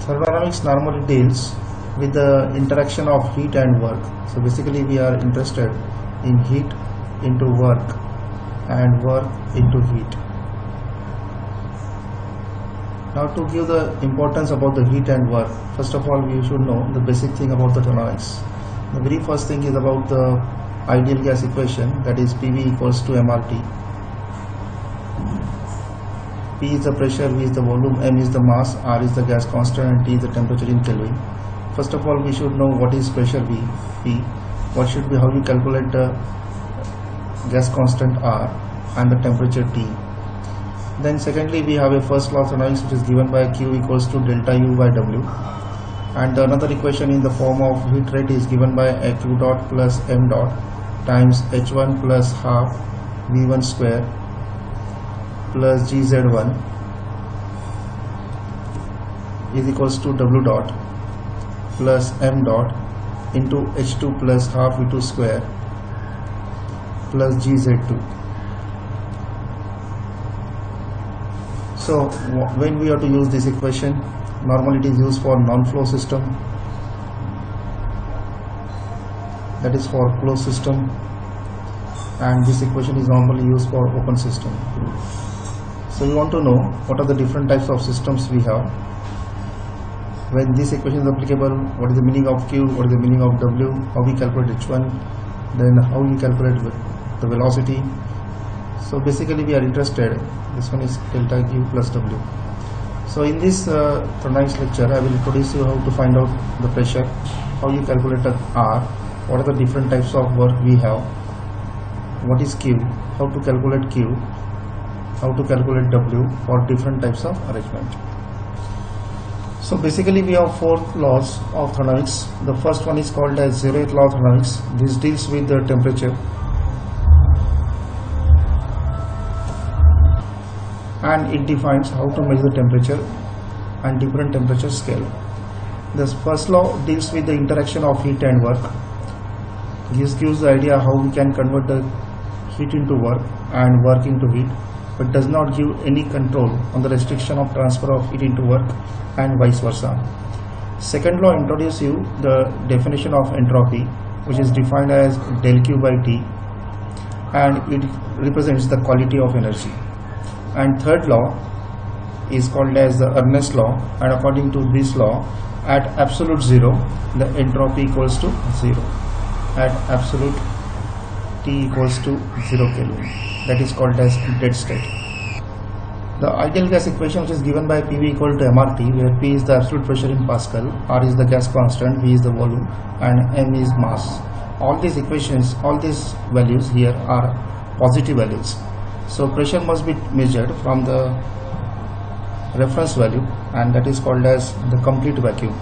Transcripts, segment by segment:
Thermodynamics normally deals with the interaction of heat and work. So basically we are interested in heat into work and work into heat. Now to give the importance about the heat and work, first of all we should know the basic thing about the thermodynamics. The very first thing is about the ideal gas equation, that is PV equals to mRT. P is the pressure, V is the volume, M is the mass, R is the gas constant, and T is the temperature in Kelvin. First of all we should know what is pressure V, P, what should be, how you calculate the gas constant R and the temperature T. Then secondly we have a first law of thermodynamics which is given by Q equals to delta U by W, and another equation in the form of heat rate is given by a Q dot plus M dot times H1 plus half V1 square plus GZ1 is equals to W dot plus M dot into H2 plus half V2 square plus GZ2. So when we have to use this equation, normally it is used for non-flow system, that is for closed system, and this equation is normally used for open system. So you want to know what are the different types of systems we have. When this equation is applicable, what is the meaning of Q, what is the meaning of W, how we calculate H1, then how we calculate the velocity. So basically we are interested, this one is delta Q plus W. So in this thermodynamics lecture I will introduce you how to find out the pressure, how you calculate the R, what are the different types of work we have, what is Q, how to calculate Q, how to calculate W for different types of arrangement. So basically we have four laws of thermodynamics. The first one is called as zeroth law of thermodynamics. This deals with the temperature, and it defines how to measure the temperature and different temperature scale. This first law deals with the interaction of heat and work. This gives the idea how we can convert the heat into work and work into heat, but does not give any control on the restriction of transfer of heat into work and vice versa. Second law introduces you the definition of entropy, which is defined as del Q by T, and it represents the quality of energy. And third law is called as the Ernest law, and according to this law, at absolute zero the entropy equals to zero, at absolute T equals to 0 Kelvin, that is called as dead state. The ideal gas equation, which is given by PV equal to mRT, where P is the absolute pressure in Pascal, R is the gas constant, V is the volume, and M is mass. All these equations, all these values here are positive values. So pressure must be measured from the reference value, and that is called as the complete vacuum.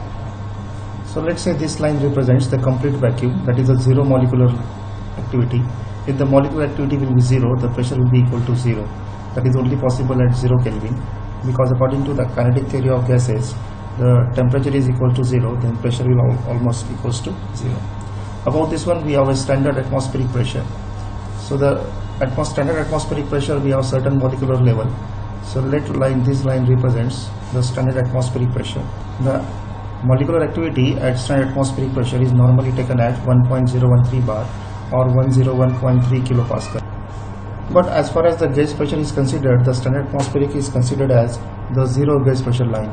So let's say this line represents the complete vacuum, that is a zero molecular activity. If the molecular activity will be zero, the pressure will be equal to zero. That is only possible at 0 Kelvin, because according to the kinetic theory of gases, the temperature is equal to zero, then pressure will almost equals to zero. About this one we have a standard atmospheric pressure. So the standard atmospheric pressure, we have certain molecular level. So this line represents the standard atmospheric pressure. The molecular activity at standard atmospheric pressure is normally taken at 1.013 bar or 101.3 kilopascal. But as far as the gauge pressure is considered, the standard atmospheric is considered as the zero gauge pressure line.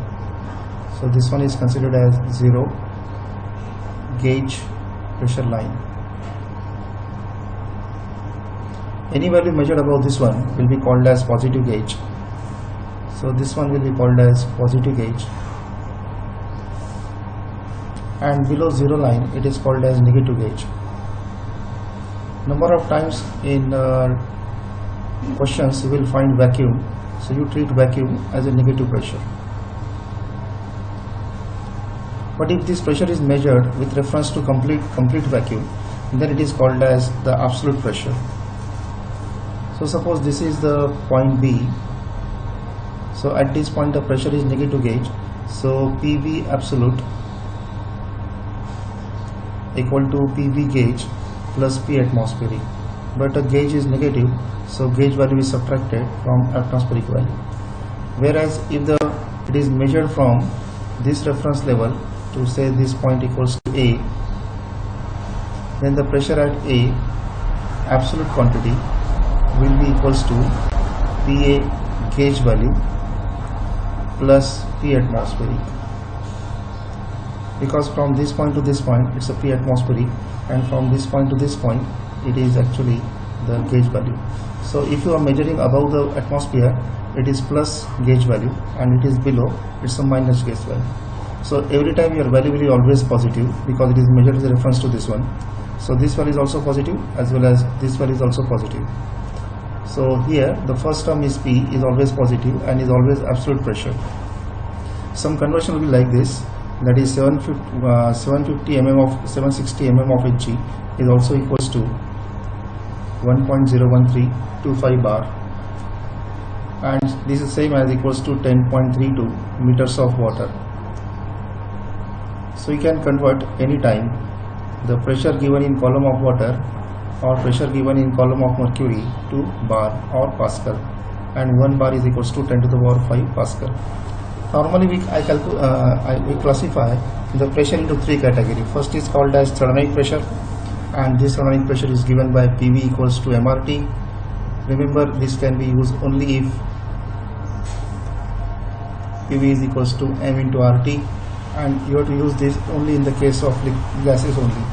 So this one is considered as zero gauge pressure line. Any value measured above this one will be called as positive gauge. So this one will be called as positive gauge, and below zero line it is called as negative gauge. Number of times in questions you will find vacuum, so you treat vacuum as a negative pressure. But if this pressure is measured with reference to complete vacuum, then it is called as the absolute pressure. So suppose this is the point B. So at this point the pressure is negative gauge. So PV absolute equal to PV gauge plus P atmospheric. But the gauge is negative, so gauge value is subtracted from atmospheric value. Whereas if it is measured from this reference level to say this point equals to A, then the pressure at A, absolute quantity, will be equals to PA gauge value plus P atmospheric, because from this point to this point it's a P atmospheric, and from this point to this point it is actually the gauge value. So if you are measuring above the atmosphere, it is plus gauge value, and it is below, it's a minus gauge value. So every time your value will be always positive because it is measured as a reference to this one. So this value is also positive as well as this value is also positive. So here the first term is P is always positive and is always absolute pressure. Some conversion will be like this, that is 750 mm of 760 mm of Hg is also equals to 1.01325 bar, and this is same as equals to 10.32 meters of water. So you can convert any time the pressure given in column of water or pressure given in column of mercury to bar or pascal, and 1 bar is equals to 10 to the power 5 pascal. Normally we classify the pressure into three categories. First is called as thermodynamic pressure, and this thermodynamic pressure is given by PV equals to MRT. Remember, this can be used only if PV is equals to M into RT, and you have to use this only in the case of gases only.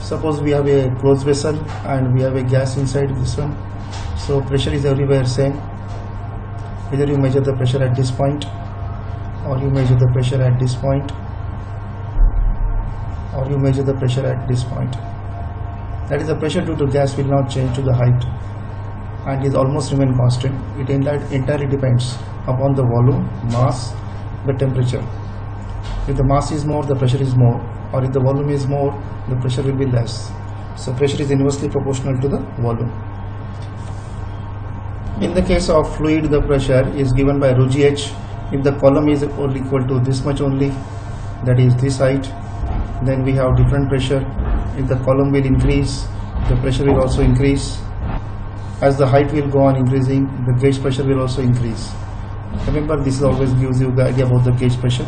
Suppose we have a closed vessel and we have a gas inside this one, so pressure is everywhere same, whether you measure the pressure at this point or you measure the pressure at this point or you measure the pressure at this point. That is, the pressure due to gas will not change to the height and is almost remain constant. It entirely depends upon the volume, mass, the temperature. If the mass is more, the pressure is more, or if the volume is more, the pressure will be less. So pressure is inversely proportional to the volume. In the case of fluid, the pressure is given by rho gh. If the column is equal to this much only, that is this height, then we have different pressure. If the column will increase, the pressure will also increase. As the height will go on increasing, the gauge pressure will also increase. Remember, this always gives you the idea about the gauge pressure,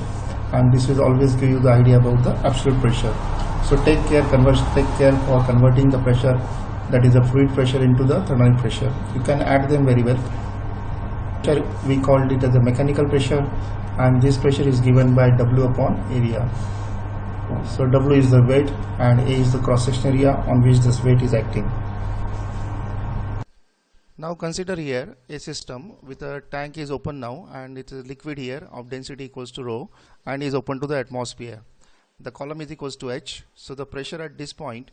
and this will always give you the idea about the absolute pressure. So take care for converting the pressure, that is the fluid pressure, into the thermodynamic pressure. You can add them very well. We called it as a mechanical pressure, and this pressure is given by W upon area. So W is the weight and A is the cross section area on which this weight is acting. Now consider here a system with a tank is open now, and it is liquid here of density equals to rho and is open to the atmosphere. The column is equals to H, so the pressure at this point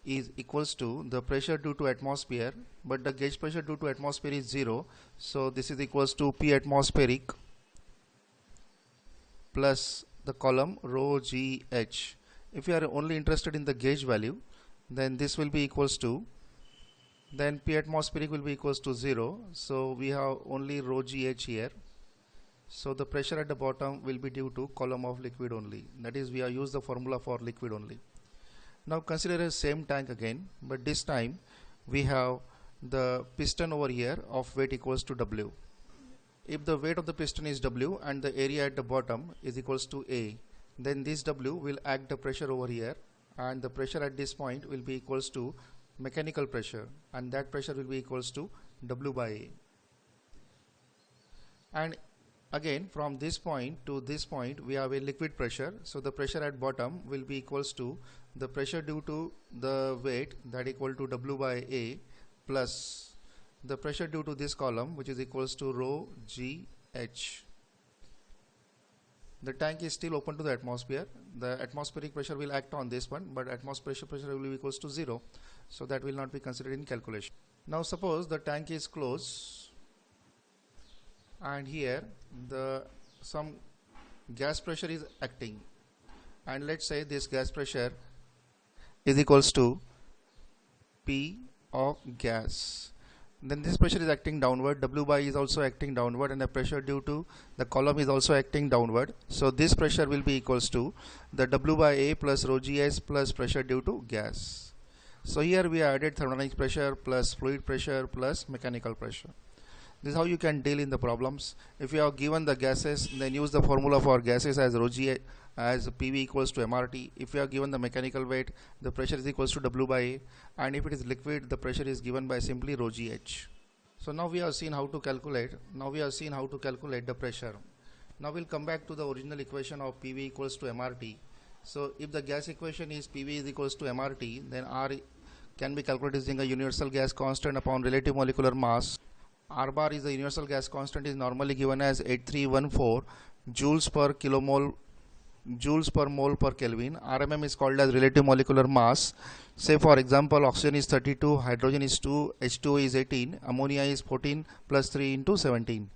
is equals to the pressure due to atmosphere, but the gauge pressure due to atmosphere is 0, so this is equals to P atmospheric plus the column rho gh. If you are only interested in the gauge value, then this will be equals to, then P atmospheric will be equals to 0, so we have only rho gh here. So the pressure at the bottom will be due to column of liquid only, that is, we have used the formula for liquid only. Now consider a same tank again, but this time we have the piston over here of weight equals to W. If the weight of the piston is W and the area at the bottom is equals to A, then this W will act the pressure over here, and the pressure at this point will be equals to mechanical pressure, and that pressure will be equals to W by A. And again, from this point to this point we have a liquid pressure, so the pressure at bottom will be equals to the pressure due to the weight, that equal to W by A, plus the pressure due to this column, which is equals to rho gh. The tank is still open to the atmosphere. The atmospheric pressure will act on this one, but atmospheric pressure will be equals to 0, so that will not be considered in calculation. Now suppose the tank is closed, and here some gas pressure is acting, and let's say this gas pressure is equals to P of gas. Then this pressure is acting downward, W by is also acting downward, and the pressure due to the column is also acting downward. So this pressure will be equals to the W by A plus rho gs plus pressure due to gas. So here we added thermodynamic pressure plus fluid pressure plus mechanical pressure. This is how you can deal in the problems. If you are given the gases, then use the formula for gases as rho g as PV equals to MRT. If you are given the mechanical weight, the pressure is equals to W by A, and if it is liquid, the pressure is given by simply rho GH. So now we have seen how to calculate. The pressure. Now we'll come back to the original equation of PV equals to MRT. So if the gas equation is PV is equals to MRT, then R can be calculated using a universal gas constant upon relative molecular mass. R bar is the universal gas constant, is normally given as 8314 joules per mole per Kelvin. RMM is called as relative molecular mass. Say for example, oxygen is 32, hydrogen is 2, H2O is 18, ammonia is 14 plus 3 into 17.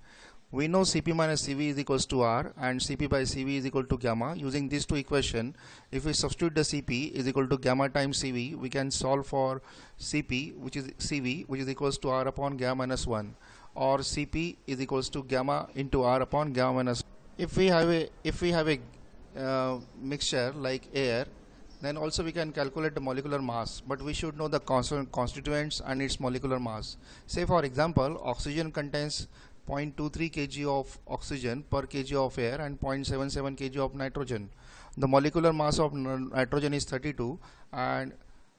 We know Cp minus Cv is equals to R and Cp by Cv is equal to gamma. Using these two equations, if we substitute the Cp is equal to gamma times Cv, we can solve for Cp, which is Cv, which is equals to R upon gamma minus 1, or Cp is equals to gamma into R upon gamma minus 1. If we have a mixture like air, then also we can calculate the molecular mass, but we should know the constituents and its molecular mass. Say for example, oxygen contains 0.23 kg of oxygen per kg of air and 0.77 kg of nitrogen. The molecular mass of nitrogen is 32 and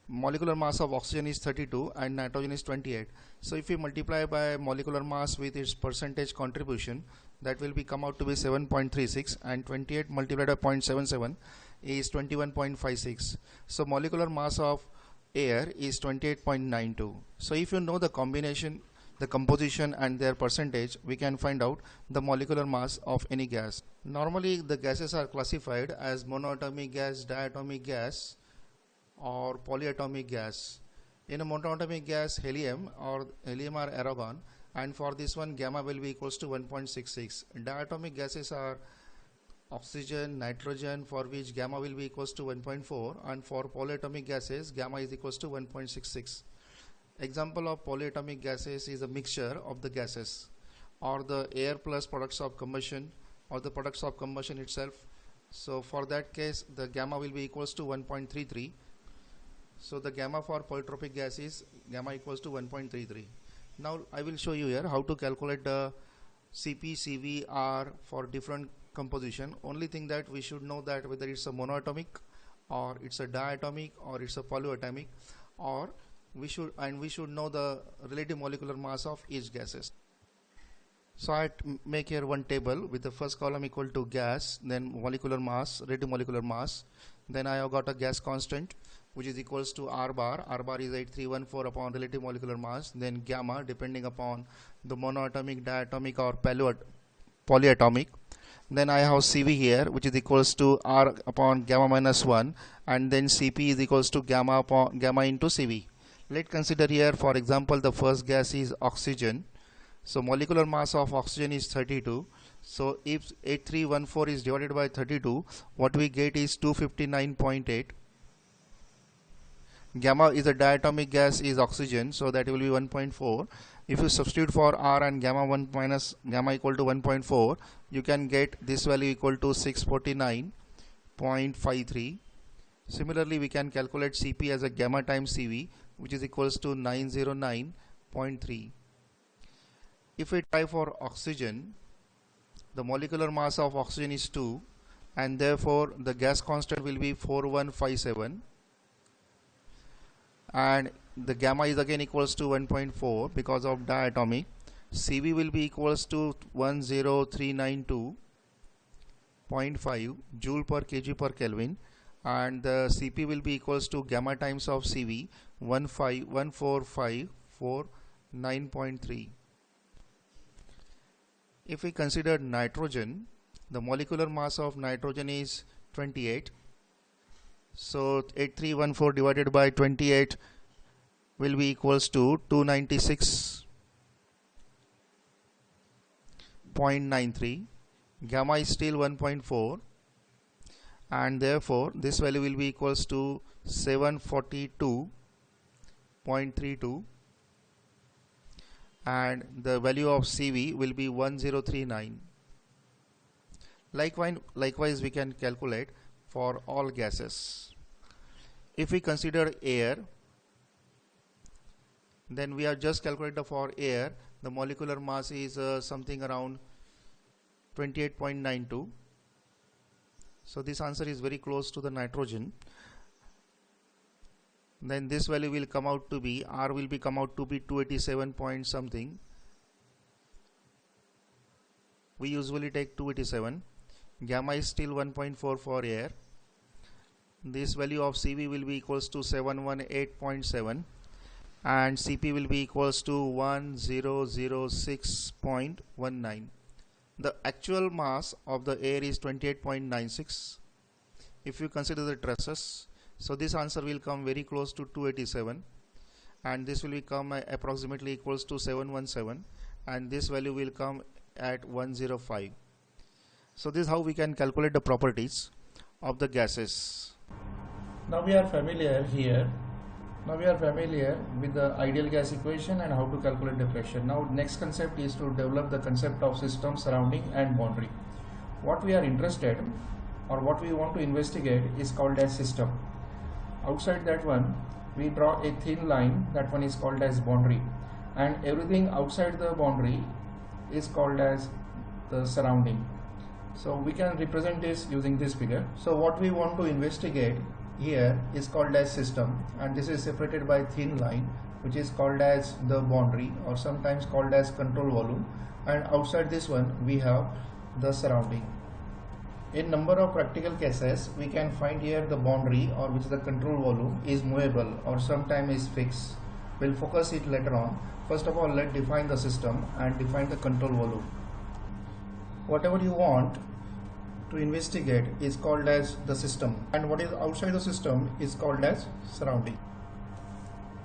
molecular mass of oxygen is 32 and nitrogen is 28. So if we multiply by molecular mass with its percentage contribution, that will be come out to be 7.36, and 28 multiplied by 0.77 is 21.56. So molecular mass of air is 28.92. So if you know the combination, the composition and their percentage, we can find out the molecular mass of any gas. Normally the gases are classified as monoatomic gas, diatomic gas or polyatomic gas. In a monoatomic gas, helium or argon, and for this one gamma will be equals to 1.66. Diatomic gases are oxygen, nitrogen, for which gamma will be equals to 1.4, and for polyatomic gases gamma is equals to 1.66. Example of polyatomic gases is a mixture of the gases or the air plus products of combustion or the products of combustion itself. So for that case the gamma will be equals to 1.33. So the gamma for polytropic gas is gamma equals to 1.33. Now I will show you here how to calculate the Cp, Cv, R for different composition. Only thing that we should know that whether it's a monoatomic or it's a diatomic or it's a polyatomic, or we should know the relative molecular mass of each gases. So I make here one table with the first column equal to gas, then molecular mass, relative molecular mass, then I have got a gas constant which is equals to R bar. R bar is 8314 upon relative molecular mass, then gamma depending upon the monoatomic, diatomic or polyatomic. Then I have Cv here which is equals to R upon gamma minus 1, and then Cp is equals to gamma into Cv. Let's consider here for example the first gas is oxygen. So molecular mass of oxygen is 32. So if 8314 is divided by 32, what we get is 259.8. Gamma is a diatomic gas is oxygen, so that will be 1.4. If you substitute for R and gamma 1 minus gamma equal to 1.4, you can get this value equal to 649.53. Similarly, we can calculate Cp as a gamma times Cv, which is equals to 909.3. If we try for oxygen, the molecular mass of oxygen is 2, and therefore the gas constant will be 4157, and the gamma is again equals to 1.4 because of diatomic. Cv will be equals to 10392.5 joule per kg per Kelvin, and the Cp will be equals to gamma times of Cv 14549.3. If we consider nitrogen, the molecular mass of nitrogen is 28. So 8314 divided by 28 will be equals to 296.93. Gamma is still 1.4, and therefore this value will be equals to 742.32, and the value of Cv will be 1039. Likewise we can calculate for all gases. If we consider air, then we are just calculated for air The molecular mass is something around 28.92. So this answer is very close to the nitrogen. Then this value will come out to be, R will be come out to be 287 point something. We usually take 287. Gamma is still 1.4 for air. This value of CV will be equals to 718.7 and CP will be equals to 1006.19. The actual mass of the air is 28.96 if you consider the traces. So this answer will come very close to 287 and this will become approximately equals to 717 and this value will come at 105. So this is how we can calculate the properties of the gases. Now we are familiar here. Now we are familiar with the ideal gas equation and how to calculate the pressure. Now next concept is to develop the concept of system, surrounding and boundary. What we are interested or what we want to investigate is called as system. Outside that one we draw a thin line, that one is called as boundary, and everything outside the boundary is called as the surrounding. So we can represent this using this figure. So what we want to investigate here is called as system, and this is separated by thin line which is called as the boundary or sometimes called as control volume, and outside this one we have the surrounding. In number of practical cases we can find here the boundary, or which is the control volume, is movable or sometimes is fixed. We'll focus it later on. First of all, let's define the system and define the control volume. Whatever you want to investigate is called as the system, and what is outside the system is called as surrounding.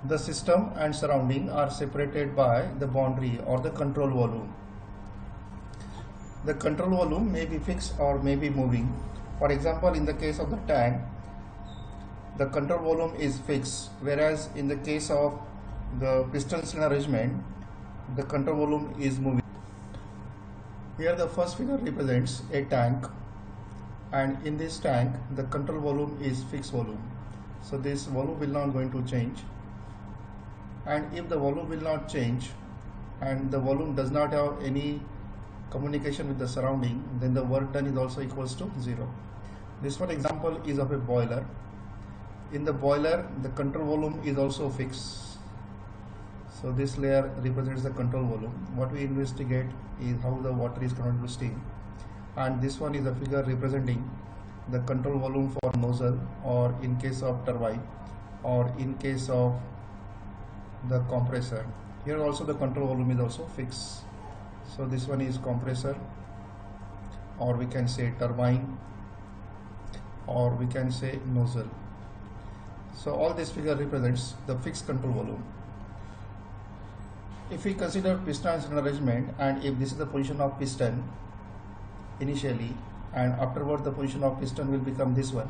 The system and surrounding are separated by the boundary or the control volume. The control volume may be fixed or may be moving. For example, in the case of the tank, the control volume is fixed, whereas in the case of the piston cylinder arrangement, the control volume is moving. Here the first figure represents a tank, and in this tank the control volume is fixed volume. So this volume will not going to change, and if the volume will not change and the volume does not have any communication with the surrounding, then the work done is also equals to 0. This one example is of a boiler. In the boiler the control volume is also fixed. So this layer represents the control volume. What we investigate is how the water is converted to steam, and this one is a figure representing the control volume for nozzle, or in case of turbine, or in case of the compressor. Here also the control volume is also fixed. So this one is compressor, or we can say turbine, or we can say nozzle. So all this figure represents the fixed control volume. If we consider piston cylinder arrangement, and if this is the position of piston initially, and afterward the position of piston will become this one,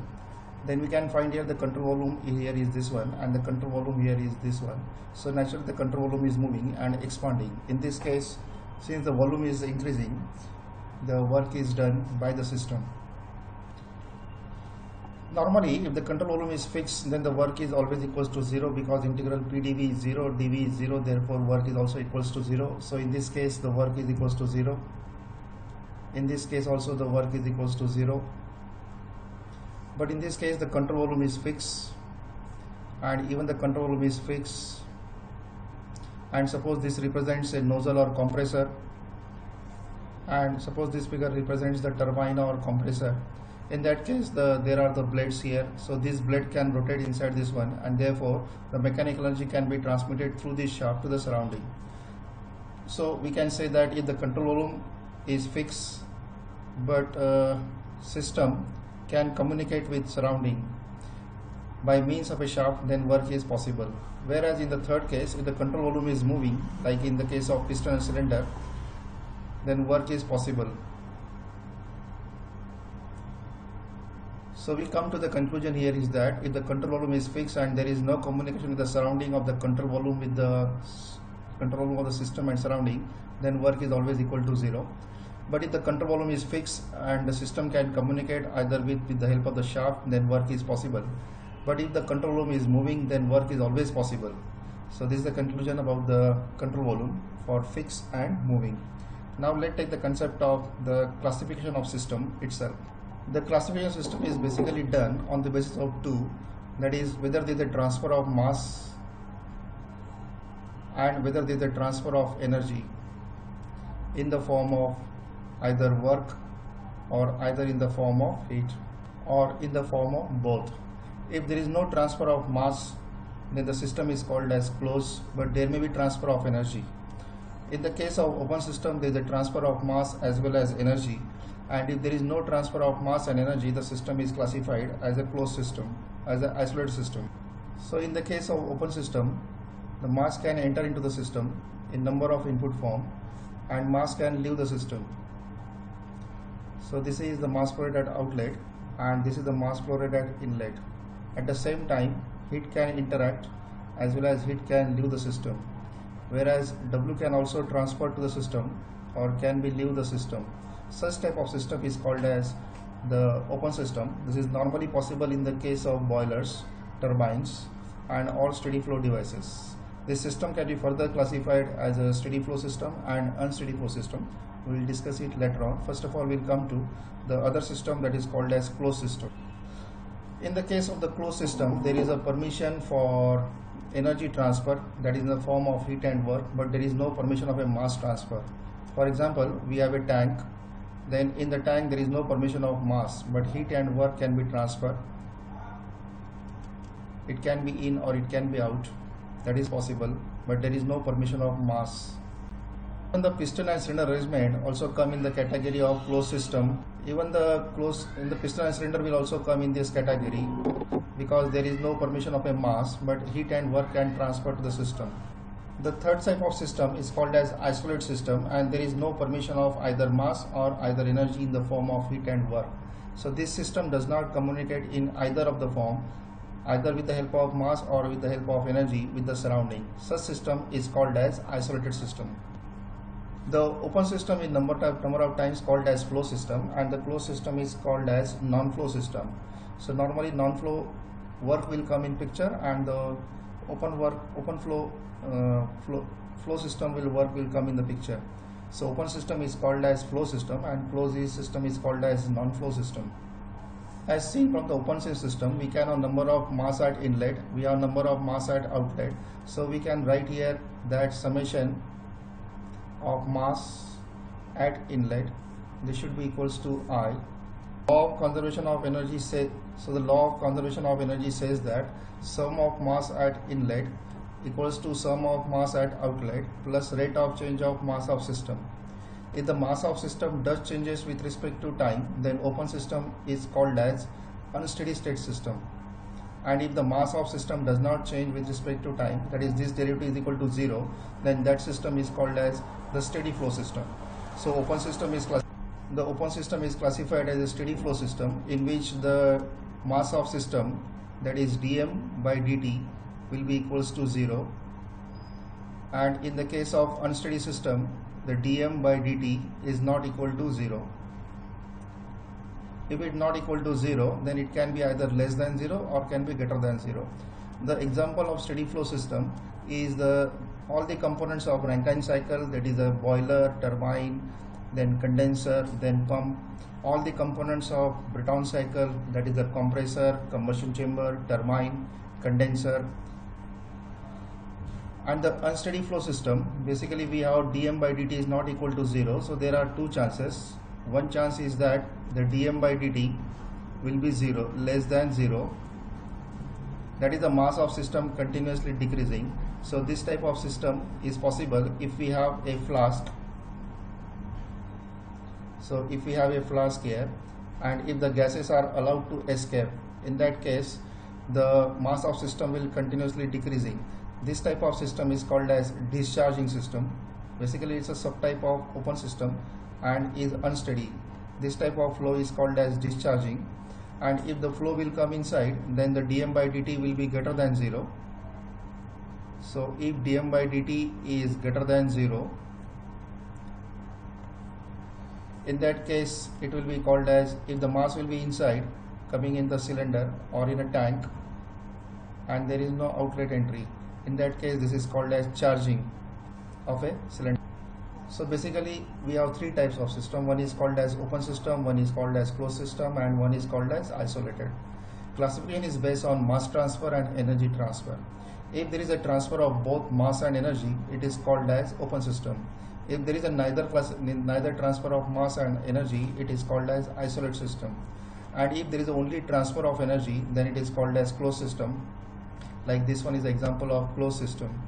then we can find here the control volume here is this one, and the control volume here is this one. So naturally the control volume is moving and expanding. In this case, since the volume is increasing, the work is done by the system. Normally, if the control volume is fixed, then the work is always equals to 0, because integral PdV is 0, dV is 0, therefore work is also equals to 0. So in this case the work is equals to 0. In this case also the work is equals to 0. But in this case the control volume is fixed, and even the control volume is fixed, and suppose this represents a nozzle or compressor, and suppose this figure represents the turbine or compressor. In that case there are the blades here, so this blade can rotate inside this one, and therefore the mechanical energy can be transmitted through this shaft to the surrounding. So we can say that if the control volume is fixed, but system can communicate with surrounding by means of a shaft, then work is possible. Whereas in the third case, if the control volume is moving, like in the case of piston and cylinder, then work is possible. So we come to the conclusion here is that if the control volume is fixed and there is no communication with the surrounding of the control volume with the control volume of the system and surrounding, then work is always equal to 0. But if the control volume is fixed and the system can communicate either with the help of the shaft, then work is possible. But if the control volume is moving, then work is always possible. So this is the conclusion about the control volume for fixed and moving. Now let's take the concept of the classification of system itself. The classification system is basically done on the basis of two, that is whether there is a transfer of mass and whether there is a transfer of energy in the form of either work or either in the form of heat or in the form of both. If there is no transfer of mass, then the system is called as closed, but there may be transfer of energy. In the case of open system, there is a transfer of mass as well as energy, and if there is no transfer of mass and energy, the system is classified as a closed system, as an isolated system. So in the case of open system, the mass can enter into the system in number of input form and mass can leave the system. So this is the mass flow rate at outlet and this is the mass flow rate at inlet. At the same time, heat can interact as well as heat can leave the system, whereas W can also transfer to the system or can be leave the system. Such type of system is called as the open system. This is normally possible in the case of boilers, turbines and all steady flow devices. This system can be further classified as a steady flow system and unsteady flow system. We will discuss it later on. First of all, we will come to the other system that is called as closed system. In the case of the closed system, there is a permission for energy transfer, that is in the form of heat and work, but there is no permission of a mass transfer. For example, we have a tank, then in the tank there is no permission of mass, but heat and work can be transferred. It can be in or it can be out, that is possible, but there is no permission of mass. Even the piston and cylinder arrangement also come in the category of closed system. Even the piston and cylinder will also come in this category because there is no permission of a mass, but heat and work can transfer to the system. The third type of system is called as isolated system, and there is no permission of either mass or either energy in the form of heat and work. So this system does not communicate in either of the form, either with the help of mass or with the help of energy with the surrounding. Such system is called as isolated system. The open system is number of times called as flow system, and the closed system is called as non-flow system. So normally non-flow work will come in picture, and the open flow system will come in the picture. So open system is called as flow system and closed system is called as non-flow system. As seen from the open system, we can have number of mass at inlet, we have number of mass at outlet. So we can write here that summation of mass at inlet, this should be equals to I. Law of conservation of energy says, so the law of conservation of energy says that sum of mass at inlet equals to sum of mass at outlet plus rate of change of mass of system. If the mass of system does changes with respect to time, then open system is called as unsteady state system. And if the mass of system does not change with respect to time, that is this derivative is equal to 0, then that system is called as the steady flow system. So the open system is classified as a steady flow system in which the mass of system, that is dm by dt, will be equals to 0, and in the case of unsteady system, the dm by dt is not equal to 0. If it is not equal to 0, then it can be either less than 0 or can be greater than 0. The example of steady flow system is all the components of Rankine cycle, that is a boiler, turbine, then condenser, then pump, all the components of Breton cycle, that is the compressor, combustion chamber, turbine, condenser. And the unsteady flow system, basically we have dm by dt is not equal to 0, so there are two chances. One chance is that the dm by dt will be 0, less than 0, that is the mass of system continuously decreasing. So this type of system is possible if we have a flask. So if we have a flask here and if the gases are allowed to escape, in that case the mass of system will continuously decreasing. This type of system is called as discharging system. Basically it's a subtype of open system and is unsteady. This type of flow is called as discharging, and if the flow will come inside, then the dm by dt will be greater than 0. So if dm by dt is greater than 0, in that case it will be called as, if the mass will be inside coming in the cylinder or in a tank and there is no outlet entry, In that case, this is called as charging of a cylinder. So basically we have three types of system. One is called as open system, one is called as closed system, and one is called as isolated. Classification is based on mass transfer and energy transfer. If there is a transfer of both mass and energy, it is called as open system. If there is a neither transfer of mass and energy, it is called as isolated system. And if there is only transfer of energy, then it is called as closed system. Like this one is an example of closed system.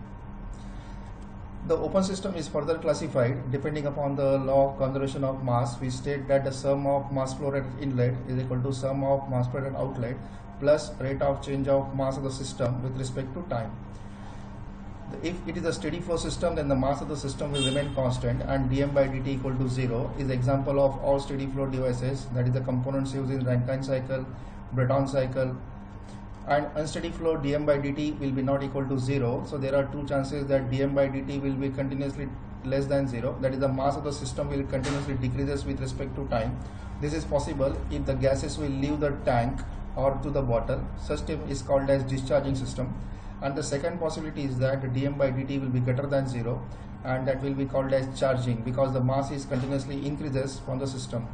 The open system is further classified depending upon the law of conservation of mass. We state that the sum of mass flow rate at inlet is equal to sum of mass flow rate at outlet plus rate of change of mass of the system with respect to time. If it is a steady flow system, then the mass of the system will remain constant and dm by dt equal to 0 is example of all steady flow devices, that is the components used in Rankine cycle, Breton cycle. And unsteady flow dm by dt will be not equal to 0. So there are two chances that dm by dt will be continuously less than 0. That is, the mass of the system will continuously decreases with respect to time. This is possible if the gases will leave the tank or to the bottle. Such type is called as discharging system. And the second possibility is that dm by dt will be greater than 0, and that will be called as charging, because the mass is continuously increases from the system.